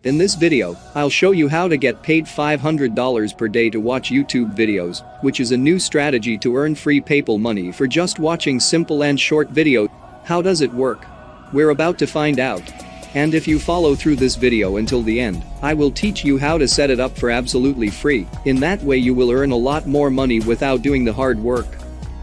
In this video, I'll show you how to get paid $500 per day to watch YouTube videos, which is a new strategy to earn free PayPal money for just watching simple and short videos. How does it work? We're about to find out. And if you follow through this video until the end, I will teach you how to set it up for absolutely free. In that way you will earn a lot more money without doing the hard work.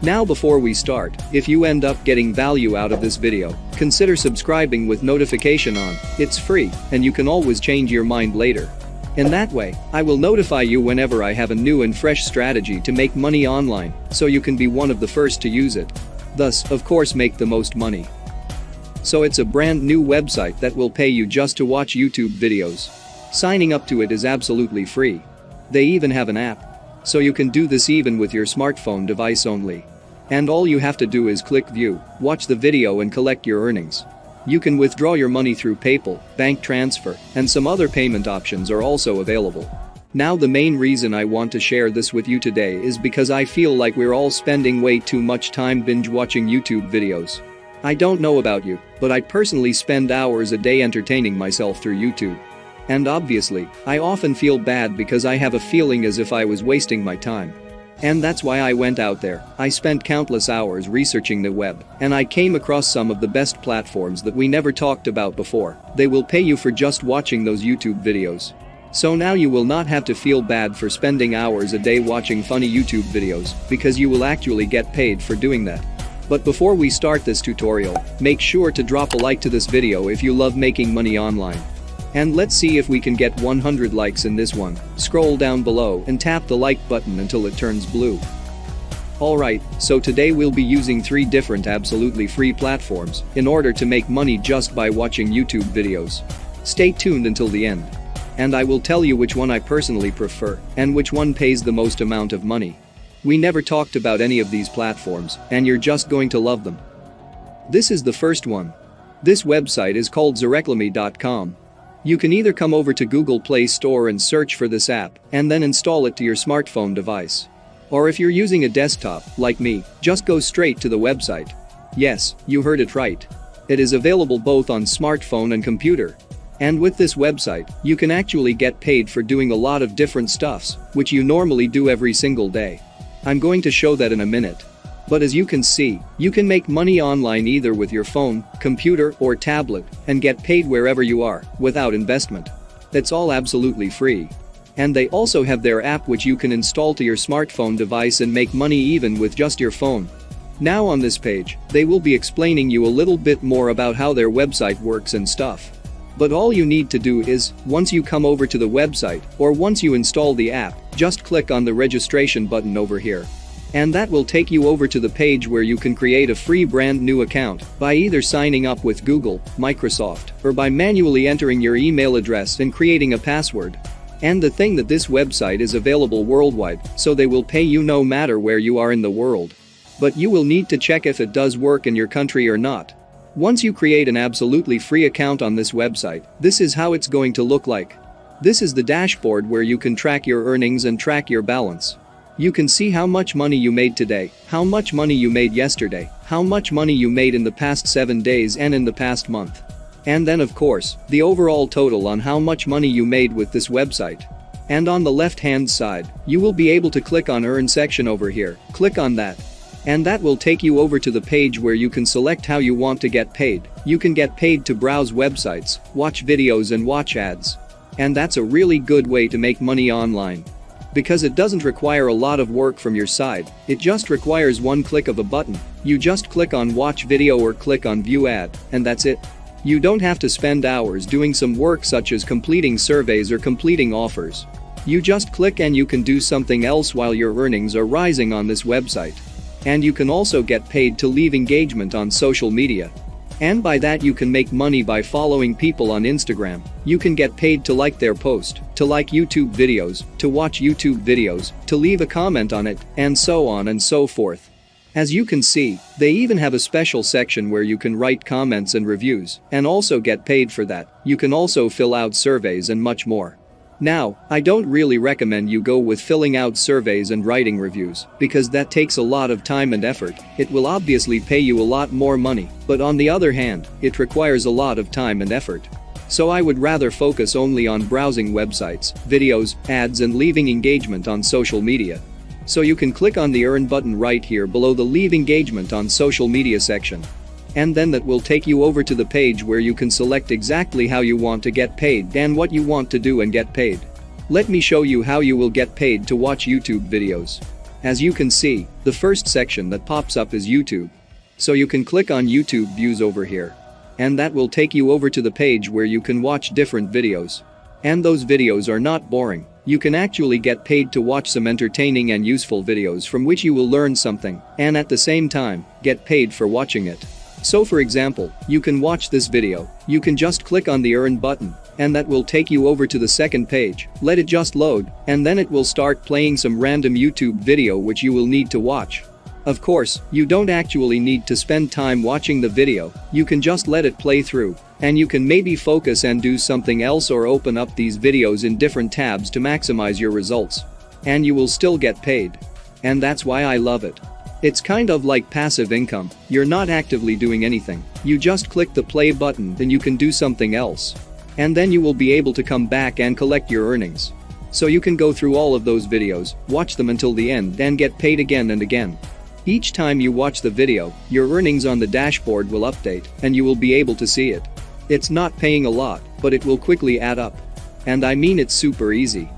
Now before we start, if you end up getting value out of this video, consider subscribing with notification on. It's free, and you can always change your mind later. In that way, I will notify you whenever I have a new and fresh strategy to make money online, so you can be one of the first to use it. Thus, of course, make the most money. So it's a brand new website that will pay you just to watch YouTube videos. Signing up to it is absolutely free. They even have an app. So you can do this even with your smartphone device only. And all you have to do is click view, watch the video and collect your earnings. You can withdraw your money through PayPal, bank transfer, and some other payment options are also available. Now the main reason I want to share this with you today is because I feel like we're all spending way too much time binge watching YouTube videos. I don't know about you, but I personally spend hours a day entertaining myself through YouTube. And obviously, I often feel bad because I have a feeling as if I was wasting my time. And that's why I went out there. I spent countless hours researching the web, and I came across some of the best platforms that we never talked about before. They will pay you for just watching those YouTube videos. So now you will not have to feel bad for spending hours a day watching funny YouTube videos, because you will actually get paid for doing that. But before we start this tutorial, make sure to drop a like to this video if you love making money online. And let's see if we can get 100 likes in this one. Scroll down below and tap the like button until it turns blue. Alright, so today we'll be using 3 different absolutely free platforms in order to make money just by watching YouTube videos. Stay tuned until the end. And I will tell you which one I personally prefer and which one pays the most amount of money. We never talked about any of these platforms, and you're just going to love them. This is the first one. This website is called Zareclamy.com. You can either come over to Google Play Store and search for this app and then install it to your smartphone device. Or if you're using a desktop, like me, just go straight to the website. Yes, you heard it right. It is available both on smartphone and computer. And with this website, you can actually get paid for doing a lot of different stuffs, which you normally do every single day. I'm going to show that in a minute. But as you can see, you can make money online either with your phone, computer, or tablet, and get paid wherever you are, without investment. It's all absolutely free. And they also have their app which you can install to your smartphone device and make money even with just your phone. Now on this page, they will be explaining you a little bit more about how their website works and stuff. But all you need to do is, once you come over to the website, or once you install the app, just click on the registration button over here. And that will take you over to the page where you can create a free brand new account by either signing up with Google, Microsoft, or by manually entering your email address and creating a password. And the thing that this website is available worldwide, so they will pay you no matter where you are in the world. But you will need to check if it does work in your country or not. Once you create an absolutely free account on this website, this is how it's going to look like. This is the dashboard where you can track your earnings and track your balance. You can see how much money you made today, how much money you made yesterday, how much money you made in the past 7 days and in the past month. And then of course, the overall total on how much money you made with this website. And on the left-hand side, you will be able to click on Earn section over here. Click on that. And that will take you over to the page where you can select how you want to get paid. You can get paid to browse websites, watch videos and watch ads. And that's a really good way to make money online. Because it doesn't require a lot of work from your side, it just requires one click of a button. You just click on watch video or click on view ad, and that's it. You don't have to spend hours doing some work such as completing surveys or completing offers. You just click and you can do something else while your earnings are rising on this website. And you can also get paid to leave engagement on social media. And by that you can make money by following people on Instagram. You can get paid to like their post, to like YouTube videos, to watch YouTube videos, to leave a comment on it, and so on and so forth. As you can see, they even have a special section where you can write comments and reviews, and also get paid for that. You can also fill out surveys and much more. Now, I don't really recommend you go with filling out surveys and writing reviews, because that takes a lot of time and effort. It will obviously pay you a lot more money, but on the other hand, it requires a lot of time and effort. So I would rather focus only on browsing websites, videos, ads and leaving engagement on social media. So you can click on the Earn button right here below the Leave Engagement on Social Media section. And then that will take you over to the page where you can select exactly how you want to get paid and what you want to do and get paid. Let me show you how you will get paid to watch YouTube videos. As you can see, the first section that pops up is YouTube. So you can click on YouTube Views over here. And that will take you over to the page where you can watch different videos. And those videos are not boring. You can actually get paid to watch some entertaining and useful videos from which you will learn something, and at the same time, get paid for watching it. So for example, you can watch this video, you can just click on the Earn button, and that will take you over to the second page, let it just load, and then it will start playing some random YouTube video which you will need to watch. Of course, you don't actually need to spend time watching the video, you can just let it play through, and you can maybe focus and do something else or open up these videos in different tabs to maximize your results. And you will still get paid. And that's why I love it. It's kind of like passive income, you're not actively doing anything, you just click the play button and you can do something else. And then you will be able to come back and collect your earnings. So you can go through all of those videos, watch them until the end and get paid again and again. Each time you watch the video, your earnings on the dashboard will update and you will be able to see it. It's not paying a lot, but it will quickly add up. And I mean it's super easy.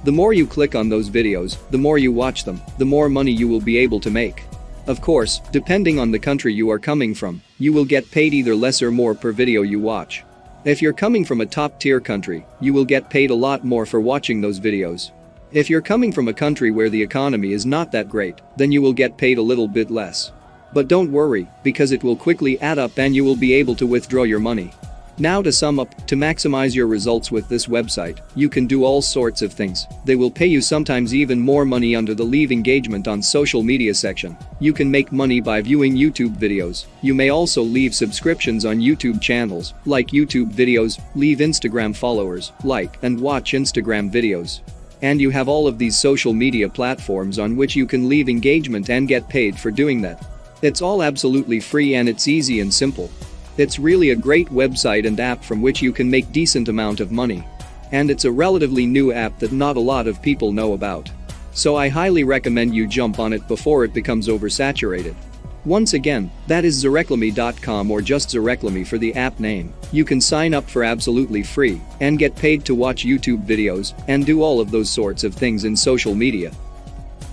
The more you click on those videos, the more you watch them, the more money you will be able to make. Of course, depending on the country you are coming from, you will get paid either less or more per video you watch. If you're coming from a top-tier country, you will get paid a lot more for watching those videos. If you're coming from a country where the economy is not that great, then you will get paid a little bit less. But don't worry, because it will quickly add up and you will be able to withdraw your money. Now to sum up, to maximize your results with this website, you can do all sorts of things. They will pay you sometimes even more money under the Leave Engagement on Social Media section. You can make money by viewing YouTube videos. You may also leave subscriptions on YouTube channels, like YouTube videos, leave Instagram followers, like and watch Instagram videos. And you have all of these social media platforms on which you can leave engagement and get paid for doing that. It's all absolutely free and it's easy and simple. It's really a great website and app from which you can make decent amount of money. And it's a relatively new app that not a lot of people know about. So I highly recommend you jump on it before it becomes oversaturated. Once again, that is Zareclamy.com or just Zareclamy for the app name. You can sign up for absolutely free and get paid to watch YouTube videos and do all of those sorts of things in social media.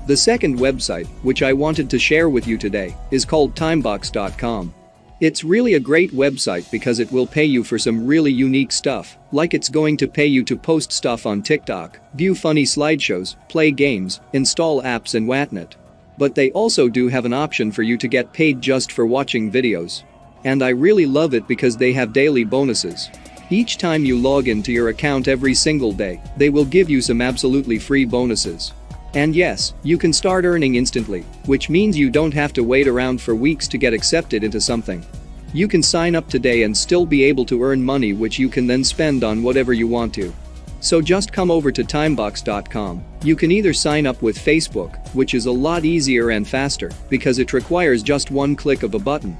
The second website, which I wanted to share with you today, is called Timebox.com. It's really a great website because it will pay you for some really unique stuff, like it's going to pay you to post stuff on TikTok, view funny slideshows, play games, install apps and whatnot. But they also do have an option for you to get paid just for watching videos. And I really love it because they have daily bonuses. Each time you log into your account every single day, they will give you some absolutely free bonuses. And yes, you can start earning instantly, which means you don't have to wait around for weeks to get accepted into something. You can sign up today and still be able to earn money which you can then spend on whatever you want to. So just come over to Timebox.com. You can either sign up with Facebook, which is a lot easier and faster because it requires just one click of a button.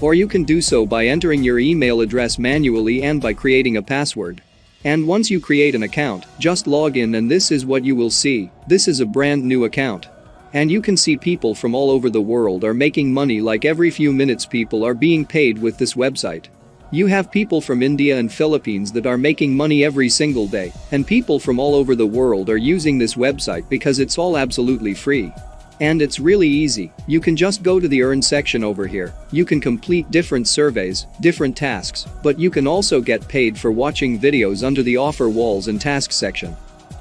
Or you can do so by entering your email address manually and by creating a password. And once you create an account, just log in and this is what you will see. This is a brand new account. And you can see people from all over the world are making money, like every few minutes people are being paid with this website. You have people from India and Philippines that are making money every single day, and people from all over the world are using this website because it's all absolutely free. And it's really easy. You can just go to the Earn section over here. You can complete different surveys, different tasks, but you can also get paid for watching videos under the offer walls and tasks section.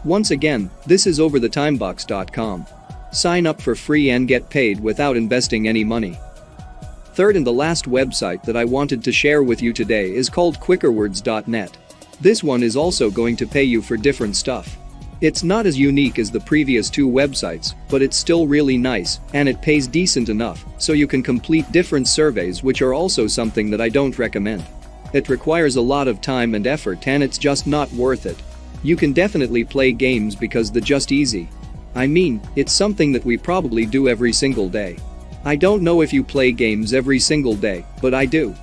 Once again, this is over the Timebox.com. Sign up for free and get paid without investing any money. Third and the last website that I wanted to share with you today is called quickerwords.net. This one is also going to pay you for different stuff. It's not as unique as the previous two websites, but it's still really nice, and it pays decent enough, so you can complete different surveys, which are also something that I don't recommend. It requires a lot of time and effort and it's just not worth it. You can definitely play games because they're just easy. I mean, it's something that we probably do every single day. I don't know if you play games every single day, but I do.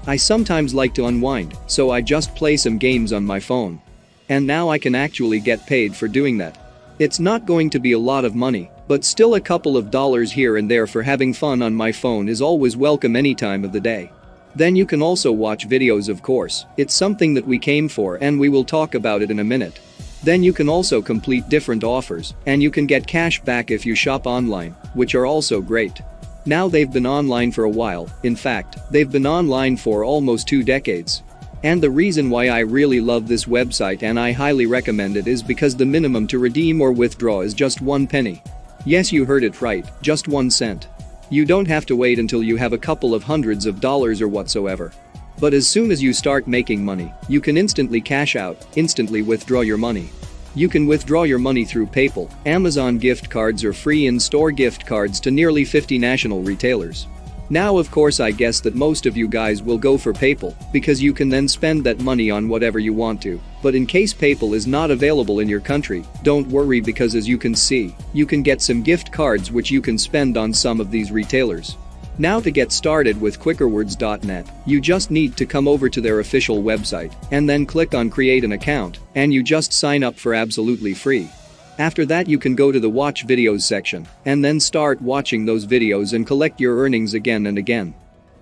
I sometimes like to unwind, so I just play some games on my phone. And now I can actually get paid for doing that. It's not going to be a lot of money, but still a couple of dollars here and there for having fun on my phone is always welcome any time of the day. Then you can also watch videos, of course, it's something that we came for and we will talk about it in a minute. Then you can also complete different offers, and you can get cash back if you shop online, which are also great. Now they've been online for a while, in fact, they've been online for almost 2 decades. And the reason why I really love this website and I highly recommend it is because the minimum to redeem or withdraw is just 1 penny. Yes, you heard it right, just 1 cent. You don't have to wait until you have a couple of hundreds of dollars or whatsoever. But as soon as you start making money, you can instantly cash out, instantly withdraw your money. You can withdraw your money through PayPal, Amazon gift cards or free in-store gift cards to nearly 50 national retailers. Now of course I guess that most of you guys will go for PayPal because you can then spend that money on whatever you want to. But in case PayPal is not available in your country, don't worry because as you can see, you can get some gift cards which you can spend on some of these retailers. Now to get started with quickerwords.net, you just need to come over to their official website and then click on create an account and you just sign up for absolutely free. After that you can go to the watch videos section and then start watching those videos and collect your earnings again and again.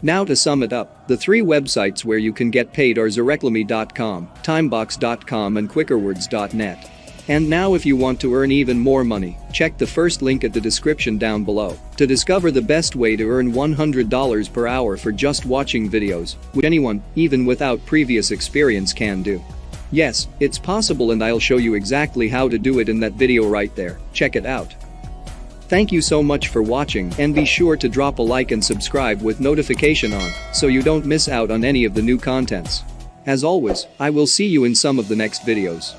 Now to sum it up, the 3 websites where you can get paid are Zareclamy.com, Timebox.com and quickerwords.net. And now if you want to earn even more money, check the first link at the description down below to discover the best way to earn $100 per hour for just watching videos, which anyone, even without previous experience, can do. Yes, it's possible and I'll show you exactly how to do it in that video right there, check it out. Thank you so much for watching and be sure to drop a like and subscribe with notification on so you don't miss out on any of the new contents. As always, I will see you in some of the next videos.